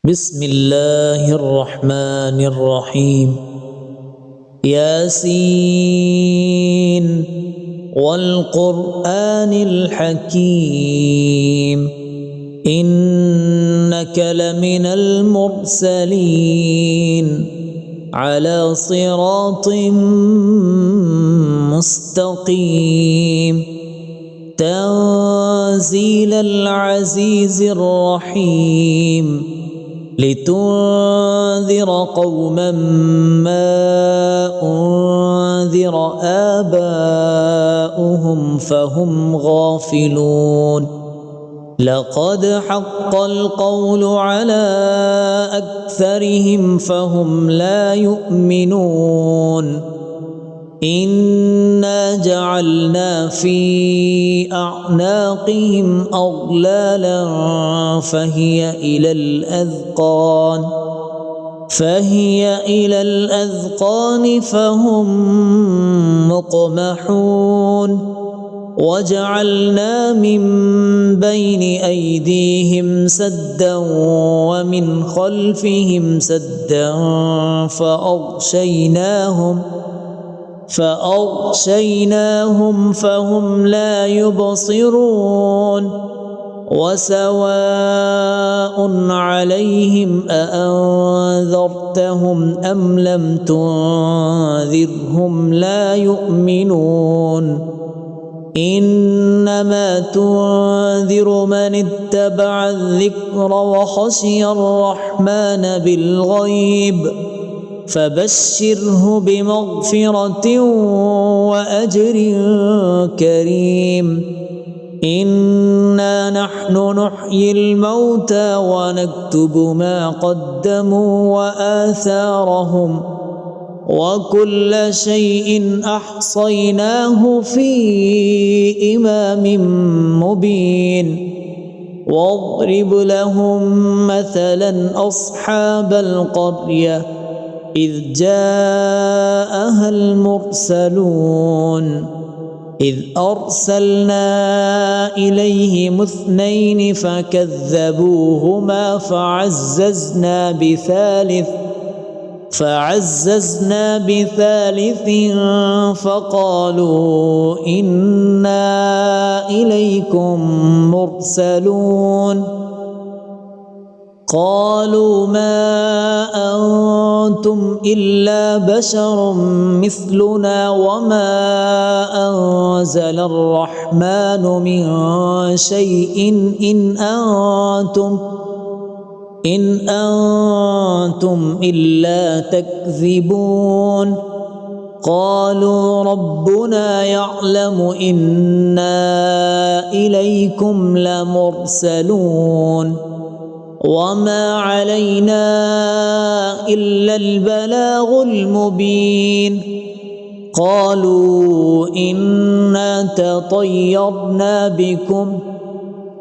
بسم الله الرحمن الرحيم. ياسين والقرآن الحكيم إنك لمن المرسلين على صراط مستقيم تنزيل العزيز الرحيم لتنذر قوما ما أنذر آباؤهم فهم غافلون. لقد حق القول على أكثرهم فهم لا يؤمنون. إنا جعلنا في أعناقهم أغلالا فهي إلى الأذقان فهم مقمحون. وجعلنا من بين أيديهم سدا ومن خلفهم سدا فأغشيناهم فهم لا يبصرون. وسواء عليهم أأنذرتهم أم لم تنذرهم لا يؤمنون. إنما تنذر من اتبع الذكر وخشي الرحمن بالغيب فبشره بمغفرة وأجر كريم. إنا نحن نحيي الموتى ونكتب ما قدموا وآثارهم وكل شيء أحصيناه في إمام مبين. واضرب لهم مثلا أصحاب القرية إذ جاءها المرسلون إذ أرسلنا إليهم 2 فكذبوهما فعززنا بثالث فقالوا إنا إليكم مرسلون. قالوا ما أنتم إلا بشر مثلنا وما أنزل الرحمن من شيء إن أنتم إلا تكذبون. قالوا ربنا يعلم إنا إليكم لمرسلون وما علينا إلا البلاغ المبين. قالوا إنا تطيرنا بكم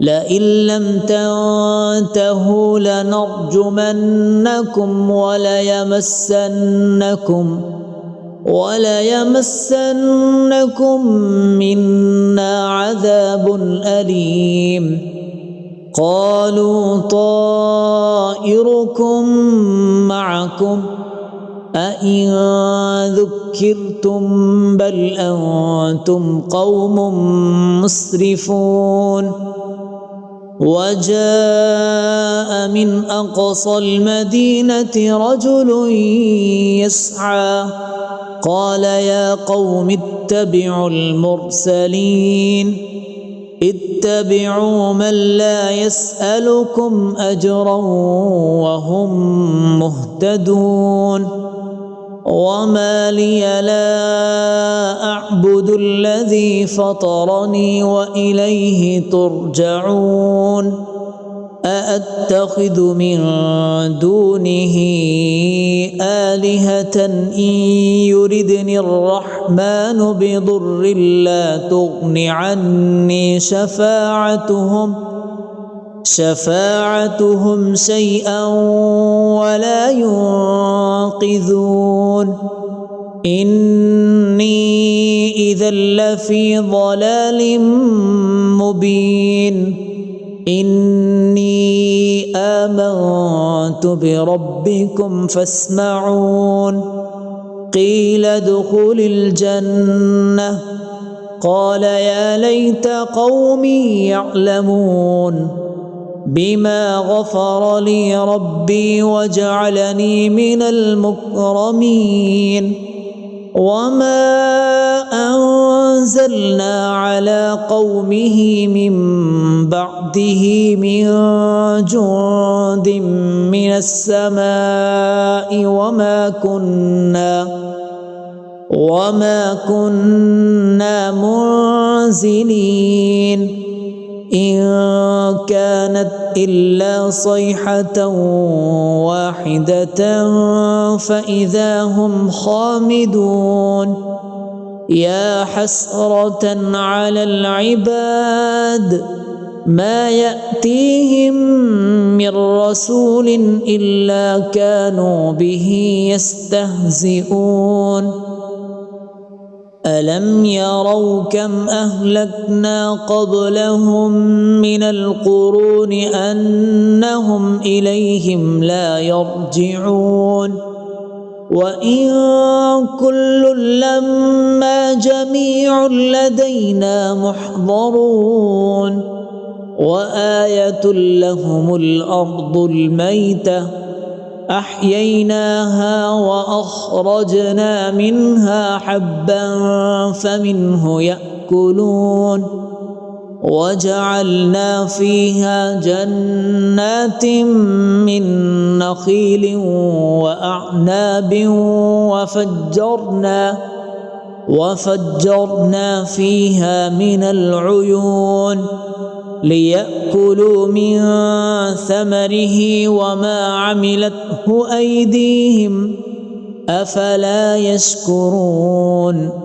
لئن لم تنتهوا لنرجمنكم وليمسنكم منا عذاب أليم. قالوا طائركم معكم أئن ذكرتم بل أنتم قوم مسرفون. وجاء من أقصى المدينة رجل يسعى قال يا قوم اتبعوا المرسلين اتبعوا من لا يسألكم أجرا وهم مهتدون. وما لي لا أعبد الذي فطرني وإليه ترجعون. أأتخذ من دونه آلهة إن يردني الرحمن بضر لا تغن عني شفاعتهم شيئا ولا ينقذون. إني إذا لفي ضلال مبين. إني آمنت آمنت بربكم فاسمعون قيل ادخل الجنة قال يا ليت قومي يعلمون بما غفر لي ربي وجعلني من المكرمين وما أنزلنا على قومه من بعده من جند من السماء وما كنا منزلين إن كانت إلا صيحة واحدة فإذا هم خامدون يا حسرة على العباد ما يأتيهم من رسول إلا كانوا به يستهزئون ألم يروا كم أهلكنا قبلهم من القرون أنهم إليهم لا يرجعون وإن كل لما جميع لدينا محضرون وآية لهم الأرض الميتة أحييناها وأخرجنا منها حبا فمنه يأكلون وجعلنا فيها جنات من نخيل وأعناب وفجرنا فيها من العيون ليأكلوا من ثمره وما عملته أيديهم أفلا يشكرون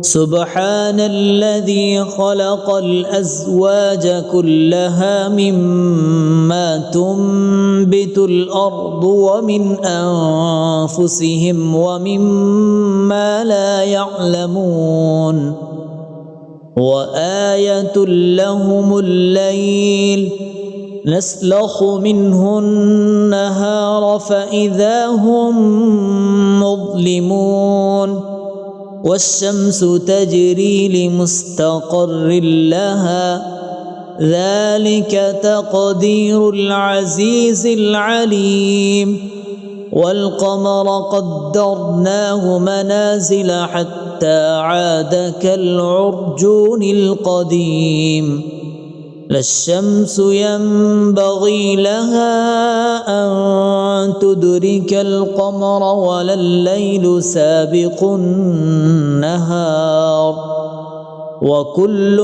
سبحان الذي خلق الأزواج كلها مما تنبت الأرض ومن أنفسهم ومما لا يعلمون وآية لهم الليل نسلخ منه النهار فإذا هم مظلمون والشمس تجري لمستقر لها ذلك تقدير العزيز العليم والقمر قدرناه منازل حتى عاد كالعرجون القديم لا الشمس ينبغي لها أن تدرك القمر ولا الليل سابق النهار وكل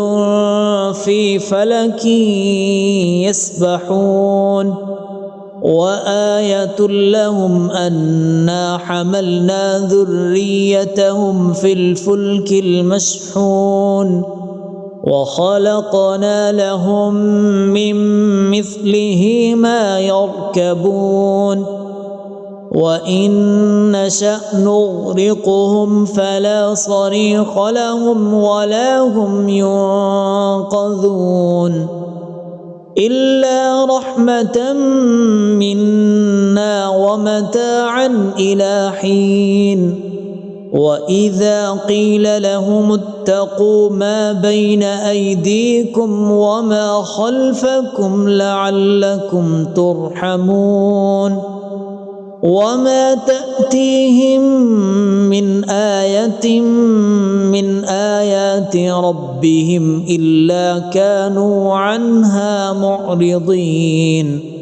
في فلك يسبحون وآية لهم أنا حملنا ذريتهم في الفلك المشحون وخلقنا لهم من مثله ما يركبون وإن نشأ نغرقهم فلا صريخ لهم ولا هم ينقذون إلا رحمة منا ومتاعا إلى حين وإذا قيل لهم اتقوا ما بين أيديكم وما خلفكم لعلكم ترحمون وما تأتيهم من آية من آيات ربهم إلا كانوا عنها معرضين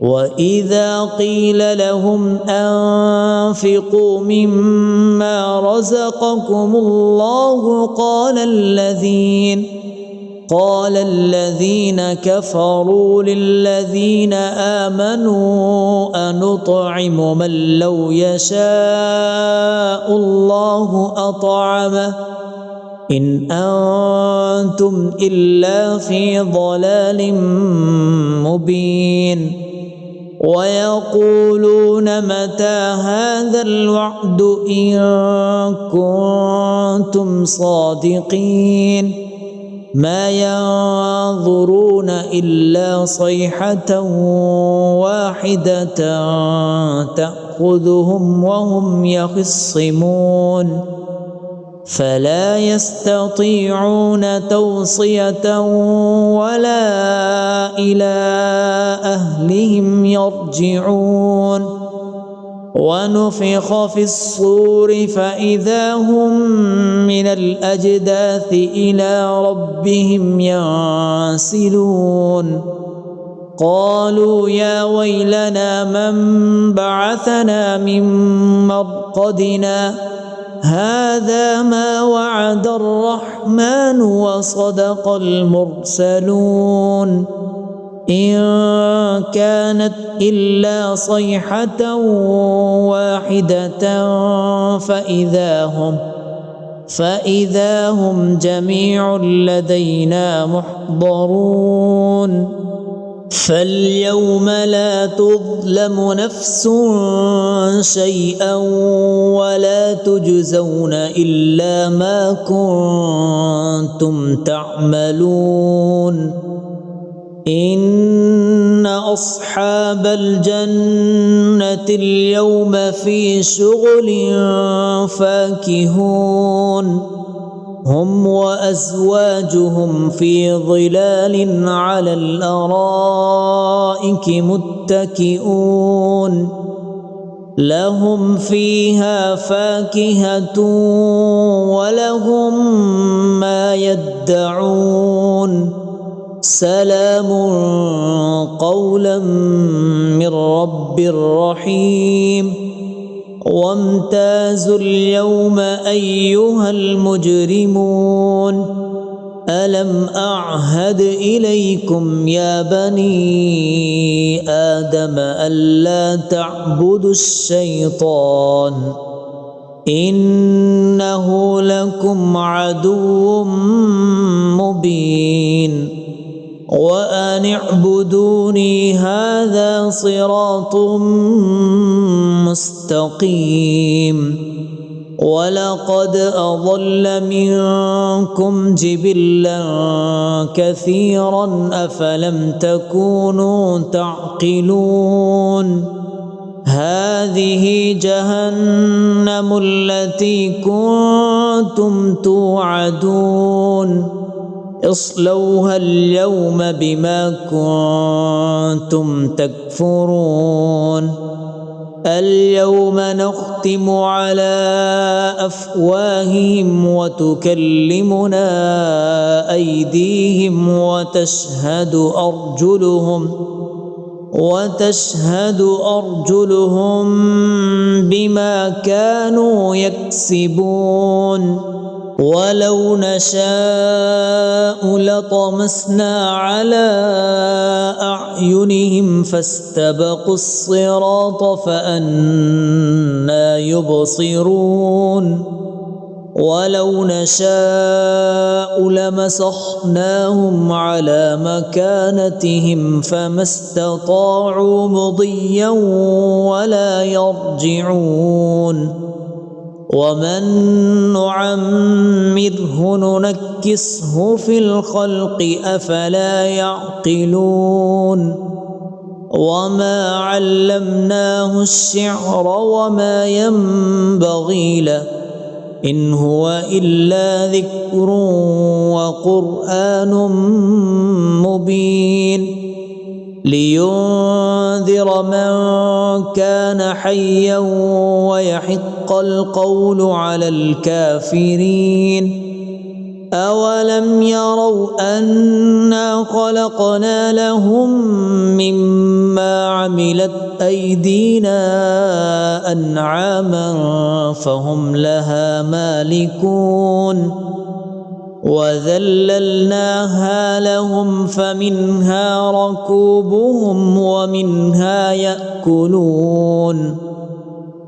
وإذا قيل لهم أنفقوا مما رزقكم الله قال الذين كفروا للذين آمنوا أنطعم من لو يشاء الله أطعمه إن أنتم إلا في ضلال مبين ويقولون متى هذا الوعد إن كنتم صادقين ما ينظرون إلا صيحة واحدة تأخذهم وهم يخصمون فلا يستطيعون توصية ولا إلى أهلهم يرجعون ونفخ في الصور فإذا هم من الأجداث إلى ربهم ينسلون قالوا يا ويلنا من بعثنا من مرقدنا هذا ما وعد الرحمن وصدق المرسلون إن كانت إلا صيحة واحدة فإذا هم جميع لدينا محضرون فاليوم لا تظلم نفس شيئا ولا تجزون إلا ما كنتم تعملون إن أصحاب الجنة اليوم في شغل فاكهون هم وأزواجهم في ظلال على الأرائك متكئون لهم فيها فاكهة ولهم ما يدعون سلام قولا من رب رحيم وامتازوا اليوم أيها المجرمون ألم أعهد إليكم يا بني آدم ألا تعبدوا الشيطان إنه لكم عدو مبين وأن اعبدوني هذا صراط مستقيم ولقد أضل منكم جبلا كثيرا أفلم تكونوا تعقلون هذه جهنم التي كنتم توعدون اصلوها اليوم بما كنتم تكفرون اليوم نختم على أفواههم وتكلمنا أيديهم وتشهد أرجلهم بما كانوا يكسبون ولو نشاء لطمسنا على أعينهم فاستبقوا الصراط فأنى يبصرون ولو نشاء لمسخناهم على مكانتهم فما استطاعوا مضيا ولا يرجعون ومن نعمره ننكسه في الخلق أفلا يعقلون وما علمناه الشعر وما ينبغي له إن هو إلا ذكر وقرآن مبين لينذر من كان حيا ويحق القول على الكافرين أولم يروا أنا خلقنا لهم مما عملت أيدينا أنعاما فهم لها مالكون وذللناها لهم فمنها ركوبهم ومنها يأكلون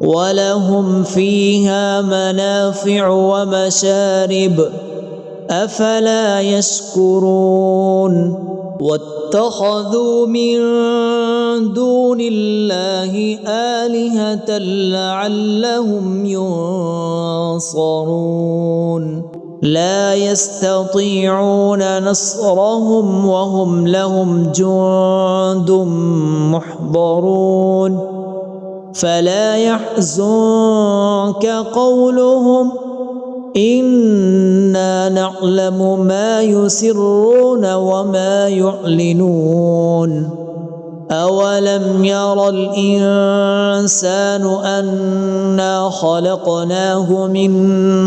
ولهم فيها منافع ومشارب أفلا يشكرون واتخذوا من دون الله آلهة لعلهم ينصرون لا يستطيعون نصرهم وهم لهم جند محضرون فلا يحزنك قولهم إنا نعلم ما يسرون وما يعلنون أولم ير الإنسان أنا خلقناه من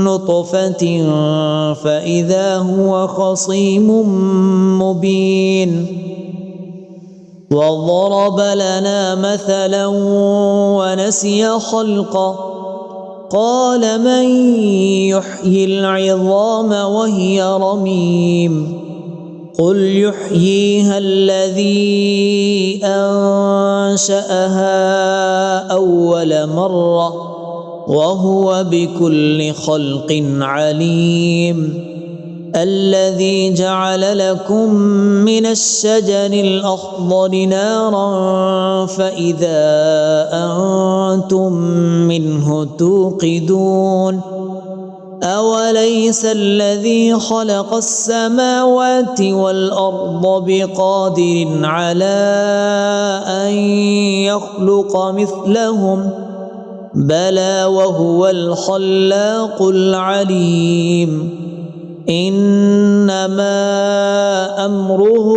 نطفة فإذا هو خصيم مبين وضرب لنا مثلا ونسي خلقه قال من يحيي العظام وهي رميم قل يحييها الذي أنشأها أول مرة وهو بكل خلق عليم الذي جعل لكم من الشجر الأخضر نارا فإذا أنتم منه توقدون أوليس الذي خلق السماوات والأرض بقادر على أن يخلق مثلهم بلى وهو الخلاق العليم إنما أمره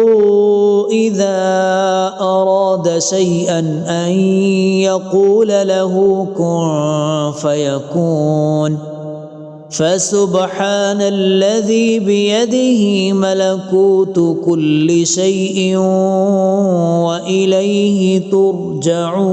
إذا أراد شيئا أن يقول له كن فيكون فسبحان الذي بيده ملكوت كل شيء وإليه ترجعون.